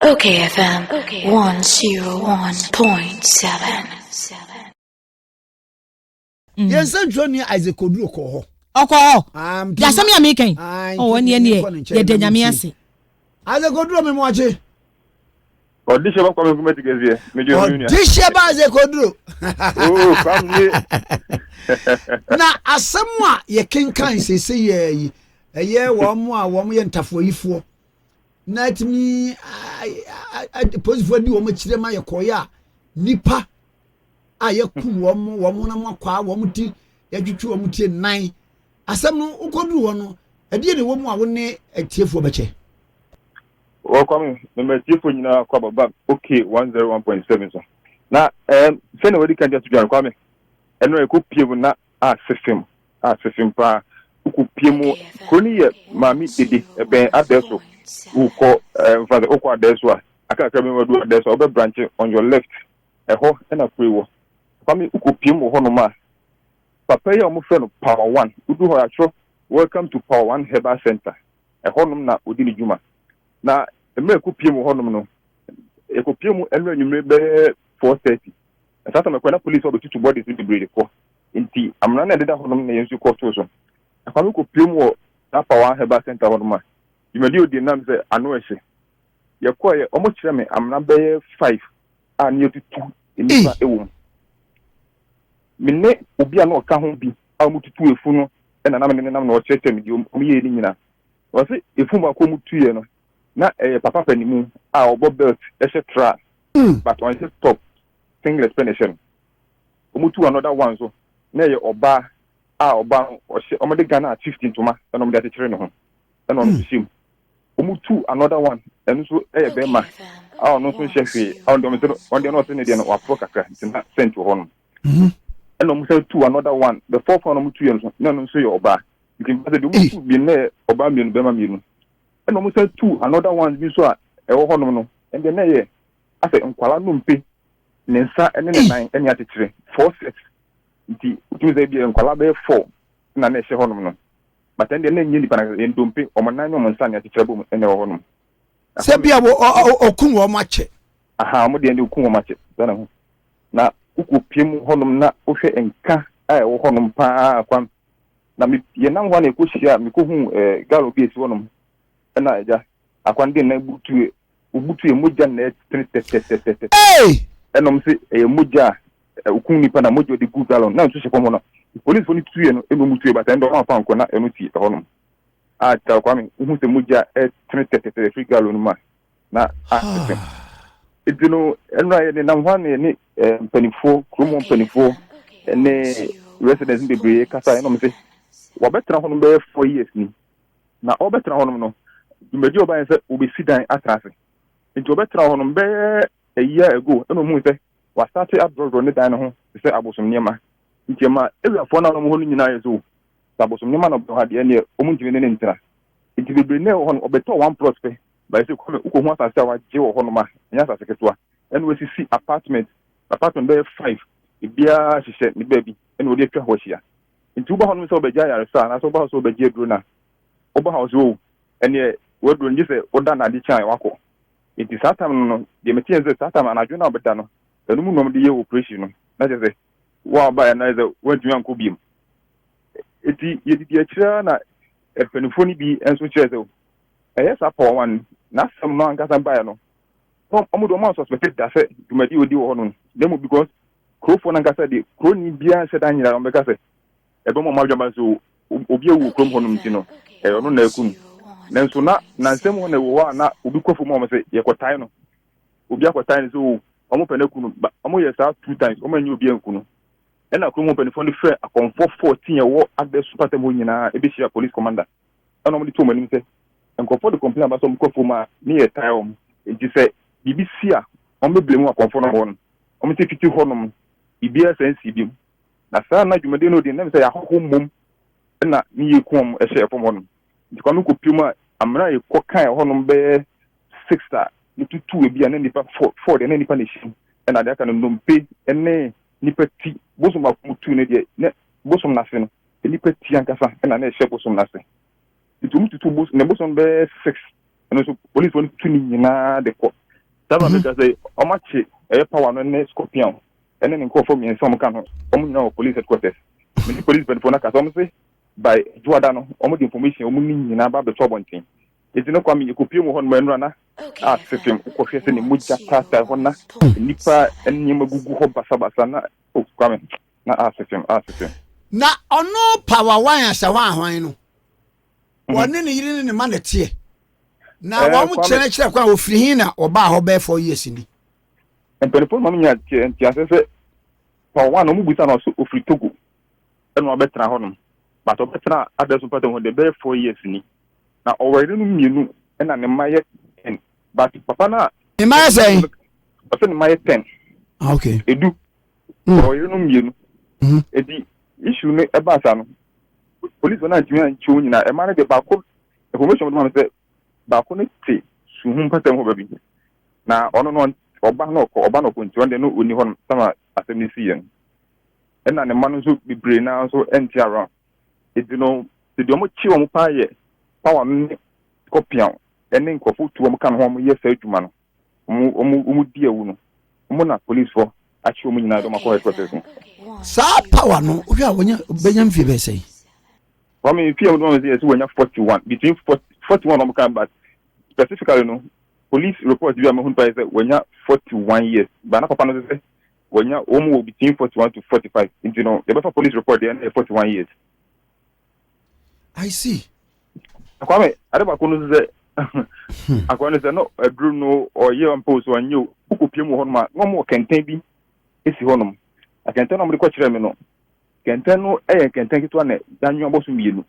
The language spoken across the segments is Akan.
Okay, FM 101.7. Yes, Johnny Isaac Oduro ko. Oko. Ya sami amikan. Oh, woni ene ye de nyame ase. Isaac Oduro me mo ache. Odisha ba kwa me kumeti gezie. Mejo union. Odisha ba Isaac Oduro. Oh, family. Na asɛm a ye kenkan sese ye yi. Eye wo mo a wo mo ye ntafoyifo. Na timi posifo di wo mo kire ma ye koya nipa a ye ku wo mo na mo kwa wo mo ti ye twetwe wo mo ti nan asɛm no ukoduru wo no ade ne wo mo a wo ne atiefo beche Welcome me atiefo nyina kwa baba okay 101.7 so na fe na wodi kan just join kwa me eno e ko piemu na system pa ku piemu kroni ye mami dede ben adeso uko mfaze uko adeso aka me wadu adeso obe branch on your left eho na free wo kwame uko piemu ho no ma papa ya mo fe no power 1 udu ho atro welcome to power 1 herbal center eho no na odi ni juma na me ku piemu ho no no e ku piemu enwe nyumre be 4:30 sasa me kwena police obi tutu body to the breed ko nti amna na deda ho no na yensu ko to so kwame ku piemu na power 1 herbal center ho no ma yumadi odi nam se ano ehye ye ko ye omo kire me amna be 5 a ne tutu enipa ewo minne obi a no ka ho bi a mututu efu no na na me nam na o chete me di o ye ni nyina o se efu ma ko mutu ye no na papa panimu a obo belt ehye tra but on say stop single explanation o mutu another one so na ye oba a oba o hye o de Ghana 15 toma na o de akire ne ho na o shim o mutu another one enu so be ma a no so hye a on de no se ne de no wa pro kakra ntina sent ho no and I'm saying two another one. The fourth one I'm 2 years. No, so you're oba. You can pass the be near oba me bema me. And I'm saying two another one be so no. And then yeah, I say nkwala no mpe. Nensa ene ne nine ene atitire 4 6. Nti utu ze bi nkwala be 4 na na ehye honom no. But then na nyi nipa na ndompe o manan no nsa ne atitire bom ene ho honom. Se bia okun wo mache. Aha, mo de ndi okun wo mache. Sana ho. Na uku piemu honum na ohwe enka wo honum pa kwam na me ye nan wa na ekohia me ko hu galo bi esi honum na eja akwan de na butu emoja na tete enom se emoja ukun nipa na mojo de gu galo na nso hye no police fo ni tuye no eno mutuye bata ndo ma fa nko na eno ti honum a ta kwam hu se moja tete free galo no ma na Itino enra ye na hwane ni penifo kromo penifo ne residents bebre kasa eno mse wabetra hono be 4 years ni na obetra hono no dumeji oba yense obesi dan atrase nti obetra hono be a year ago eno mu se wa start abroad ne dan ho se abosom niema nti ma ewafo na no ho nyina yezo abosom niema no bo ha de ne omuntimi ne ntira nti bebre ne hono obeto 1 prosper by say come uko hu asase awa je wo hono ma nya asase ketua ene we sisi apartment be 5 ibia hihye ni baby ene we dey twa ho hia nti uba hono so obeja yare sa na so uba so obeja eduro na uba house wo ene we duro nji se oda na di chan wako nti satam no de meti enze satam anadwo na obeda no enu mu nom de ye operation no na je se wa ba na ze wadua nko biem eti ye di akira na epenifoni bi enso kire ze yes apa one na some no angasa buy no omudo man suspected that say dumadi odi wo no dem because crofo na angasa de croni bia se dan nyira on be ka say ebe mo madwama so obi ewu krom ho no mti ono na ekun nanso na nsem ho na wo na obi kofu mo say yekotai no obi akotai so omo pene kunu omo yes 2 times omo anyi obi ankunu ena krom pene fo ni fe akonfo 14 ye wo ade super temo nyina ebe shia police commander ana mo di to mani say enko de complain about some kofu ma ni e time nti say BBC a on be blame akonfo no ho on te fiti ho no ibia sense bi na sa na dwumade no de na say ahoko mom na ni ye kom e hye fom ho no nti kwa me ko piuma amra e ko kan ho no be 6 star ni tutu e bia na nipa 4 de na nipa na shi na de aka no mpe ene nipa ti bosoma mutu ne de ne bosom na se no nipa ti ankasa na na hye bosom na se itu mututu bus ne bus on be 6 and so police won tu ni na de ko taba me ka say o machi e power no ne scorpion ene ne ko fo mi enso mo kan ho o mu na police headquarters me police ben fo na ka so mo say by juada no o mo the information o mu ni na ba be to bontin eti no kwa mi ko pie mo ho no enra na system ko hwe se ne mujja tata ho na nipa enye magugu ho basa na o kwa me na system na ono power one asa wa hwan no woni ne yiri ne ma ne tie na wa mu kire kwa ofiri hin na oba ho be 4 years ni empelefon ma nya tie asese power one no mu busa na so ofiri Togo eno obetra ho no but obetra adeso pata ho de be 4 years ni na owere no mienu na ne maye 10 but papa na ne maye say o se ne maye 10 okay edu owere no mienu edi issue ne eba sa no police na ntimi anchu nyina e mane de bako information mo say bako ne ti suhun patam ho babi na ono no oba no ko nti onde no oni ho sama asemi siyen e na ne manu so bibre na so enti around edi no de omo chi omo pa ye power ne kopian ene nkofo tu omo kan ho omo ye sa adwuma no omo di ewu no omo na police for achi omo nyina do makọ headquarters sa power no ohwe a wonya benyam fi be say I mean, if you don't see, when you're 41, between 41 on can, but specifically, no police report you are when you're 41 years. But not say when you're almost between 41 to 45. You know, the better police report there 41 years. I see. I don't say, I want to no a Bruno or you impose on you who could be more no more can be. It's honum. I can tell them the question, no. Can tell no can take it one Daniel Bossum.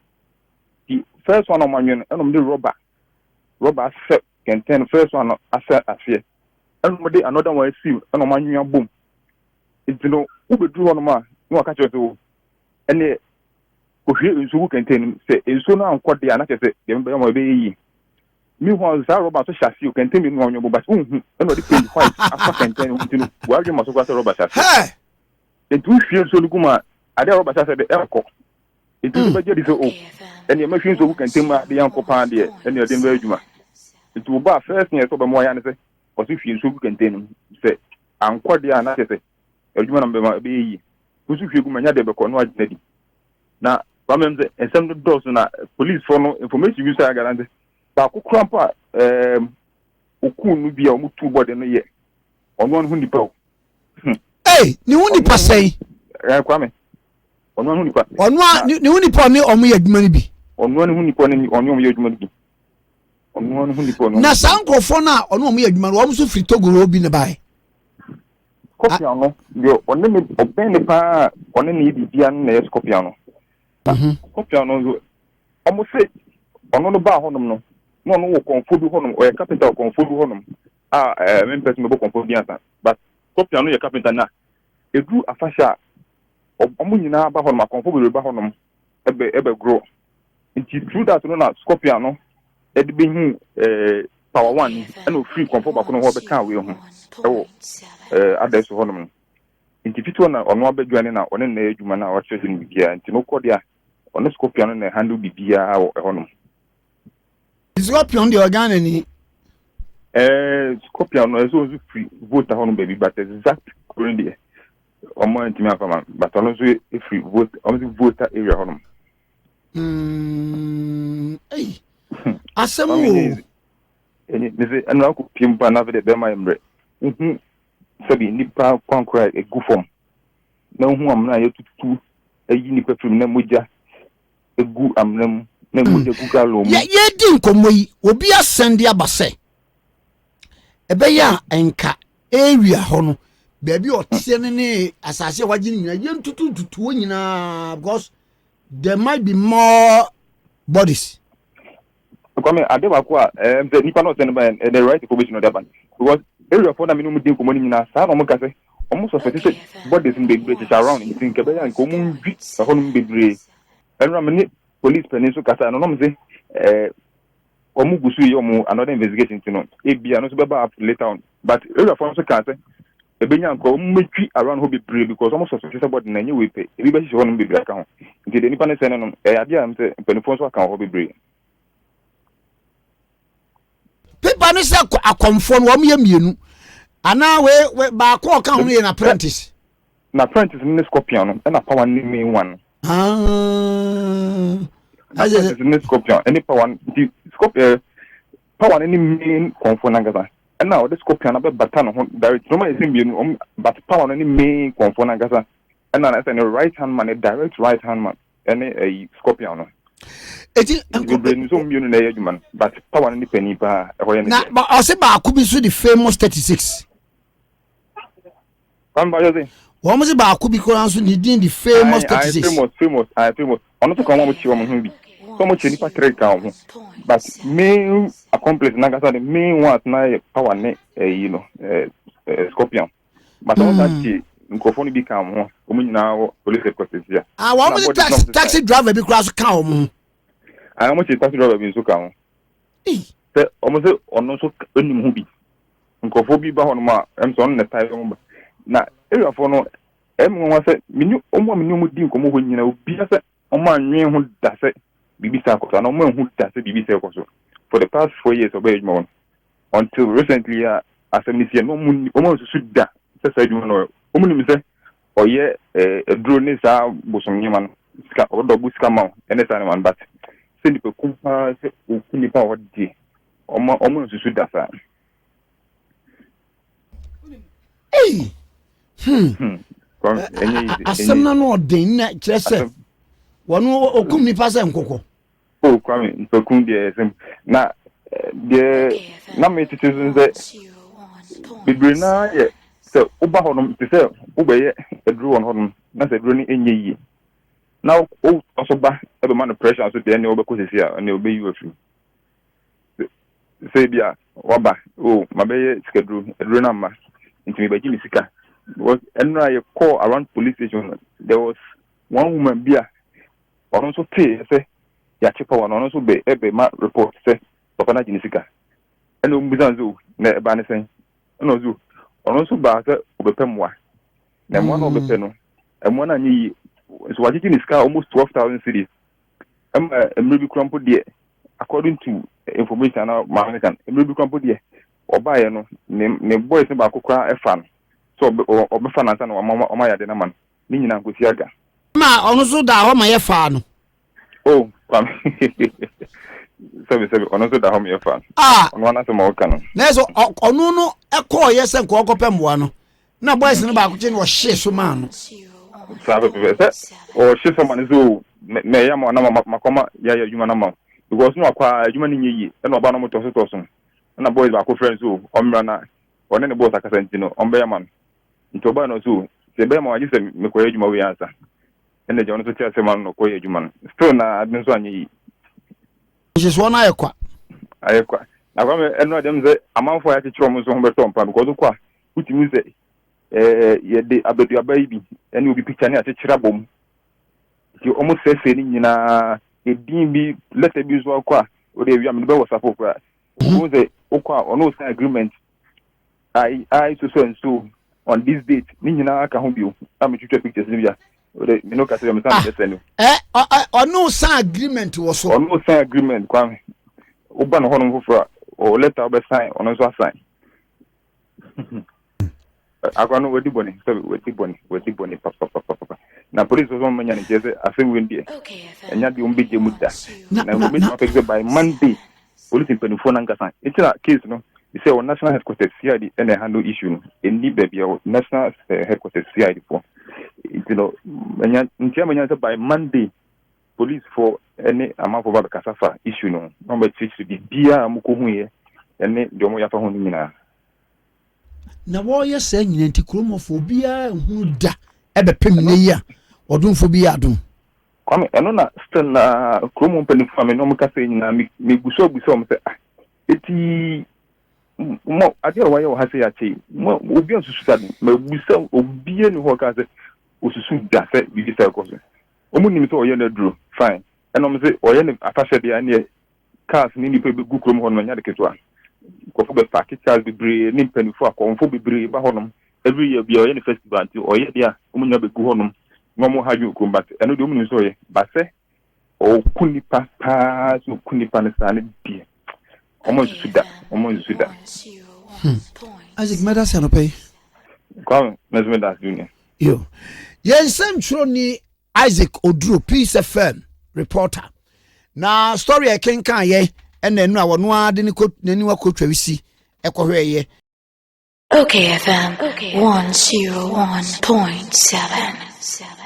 The first one on my union, and the robber set can tell the first one as fear. And another one see and on my union boom. It's no who drew on my no catch you and the who can tell say it's so now quite the another say the baby. Meanwhile, Robert shall you can tell me on your but and what the pay quite after can tell you where you must go to Robert. Hey, the two fields so Lukuma. I don't know the airco. It is a very so and your machines who can tell the uncle Pandy and your dinner. It will buy first near over more answer, or if you can tell him, say, I'm quite the another. A human number be who's if you can have the convert lady. Now, Ramens and some dozen police for no information you say, I guarantee. But who crumpa who couldn't be almost 2 body in a year on 1 hundred pound. Hey, you only pass say, Kwame. On one ni pa ni omo yadwuma ni bi on one hu ni pa ni on omo yadwuma ni bi on one hu ni pa na sankofo na ono omo yadwuma no omo so firi Togo ro bi ne bai Scorpion no yo on ni oben ni pa on ni bibia na Scorpion no Scorpion no omo se ono no ba honom no no no wo konfodu honom o capital konfodu honom me person me bo konfodu biansa but Scorpion no ye capital na edu afasha omo nyina ba honom akonfo be ba honom ebe grow nti through that no na Scorpion no e de be hu power one and no free konfo ba kono ho be kan we hu ewo adeso honom nti fito na ono abadwane na one na adwuma na wa chese ni bia nti no kodi a ono Scorpion no na handle bibia honom Scorpion the organ ni Scorpion no so free vote honom baby but exact currently omo ntimi afama but ono so if you vote omo voter area honom asemu eni me anu akọ pimpa na ve de be my mre sabi nipa kwankra egu form na hu amna yetutu ayi nipa fim na moja egu amnam na moja gu galo mu ye di nkomo yi obi asende abase ebe ya enka area hono baby otie ne asase waji nyina yentutu nyina because there might be more bodies kwame adewa kwa nipa no send by the right information of that ban because area for na minimum din komo nyina sa no mo ka say almost suspected bodies in the around in think be yan komo vi sa hono bebre enra me police peninsu kasa no no me say omu gusu yi omu another investigation to no e bia no so be ba later on but area for so ka say e benya nko metwi around ho bebre because almost suspected body na nye wepe e bi be shi hono bebre aka ho nti de nipa ne send no ade am say penifo so aka ho bebre Pipa no say akomfo no wo ye mienu. Ana we ba ko ka ho ye na apprentice. Na apprentice ni Scorpion no na power ni main one. Apprentice ni Scorpion any power the Scorpion power ni main konfo na gaza. And now the Scorpion be bata no direct no ma mienu but power ni main konfo na gaza. And now say right hand man, a direct right hand man any a Scorpion no. Eti brain so mienu na ye human but power ni penny pa e na but I say ba akubi so the famous 36. Come by you. Wo mo se ba akubi ko anso ni din the famous 36. Famous. Ono to come mo chi wo mo hu bi. So mo chi ni pa 3 ka ho. But main accomplice na gasa the main one na power ne Scorpion. But on that chi microphone bi ka ho. O mo nyina wo police headquarters ya. Wo mo se taxi driver bi kura so ka o mo. Mo chi taxi driver bi so ka ho. Se o mo se ono so enim hu bi. Microphone bi ba ho no ma em so on na tai mo ba. Na area for no nwa se minu omo mu di nkomo ho nyina obi se omo anwen ho da se bibi sa akoso na omo hu da se bibi sa akoso for the past 4 years obey mo until recently asemnisia no omo susu da se sa adwuma no omo ni se oye drone sa bosom nyama ska odo bu ska ma ene sa man but se ni pe kumpa se okuni pa wodi omo susu da sa asem na no den na kire se wono okum ni pasa nkoko kwame ntokum de sem na de na me titizun ze bibiri na ye se uba honom te se uba ye edru won honom na se edru ni enye yi na o so ba e be man pressure so de ne oba kosisi a ne oba yi afi se bia waba mabe schedule edru na ma ntimi ba gimi sika was I call around police station. There was one woman bia also say ya chepa one also be ebe ma report say papa na jinisika and umbizanzu na eba ne sen no zu also ba say obepemwa na mo na obepe no emo na nyi so waji jinisika almost 12,000 cedis emrebi krampo de according to information na American emrebi krampo de obaye no ne boys ba akokra efan so obefa na sana o ya de na man ni nyina nkosi aga ma ono so da ho ma ye fa no kwam sabe ono so da ho ma ye fa ono na so ma o ka no na so ono no ekọ ye se nko okopem boa no na boys no ba akoche no hye so ma no sabe se o hye so ma no so me ya ma na makoma ya yuma na ma because no akwa yuma ni nyi e no ba no moto so na boys ba ko friends o omra na one ne boss akasa ntino ombe ya man ntoba no so se be ma waji se me ko yejuma we ansa ene je ono so tia se man no ko yejuma still na admin so anyi Jesus wana ayekwa na kwa me eno dem ze amanfo ya chichiro mo so ho beto mpa because kwa utimi se ye de abedu abai bi ene obi picture ne achichira bom ti omo se ni nyina edin bi letter bi so kwa o de wi am be WhatsApp kwa o ze okwa ono sign agreement I so on this date ni nyina aka ho bio am twetwe pictures ni bia o de me no ka se me san send ono sign agreement wo so ono sign agreement kwa o ba no hono foforo o letter be sign ono so sign akwa no wedi boni papa na police so manya ni jeze afem we ndie enya de umbe je muda na umbe ma pekse by Monday police penifo na ngasa itira case no you say on national headquarters CID and handle issue in the baby national headquarters CID for you know manya by Monday police for any amount of kasafa issue no number 6 to be bia amuko hu ye ene de omo yafa ho nyina na wo ye sa nyina nti kromofo bia hu da ebe pem ne ya odumfo bia adum kwame eno na still na kromo penifo me no mo kasa nyina me guso mo se eti mo adia wa yo hase ya che mo obi osusu sad ma busa obi ni ho ka se osusu da se bibi se ko so omu ni mi to oye na duro fine eno mo se oye ni afashe dia ne cars ni pe be gukrom ho no nya de ketwa ko fo be park cars be bre ni penifo akonfo be bre ba honom every year bi oye ni festival ti oye dia omu nya be gu honom no mo haju ko but eno de omu ni so oye ba se o kunipa pa so kunipa ne sa ne bi almost suda. Isaac Medas and pay. Come, Mesmedas Junior. Yo. Yes, I'm sure ni Isaac Odru, Peace FM reporter. Na story I can ye, and then no one didn't quote the new coach we see. Echo Okay, FM 101.7.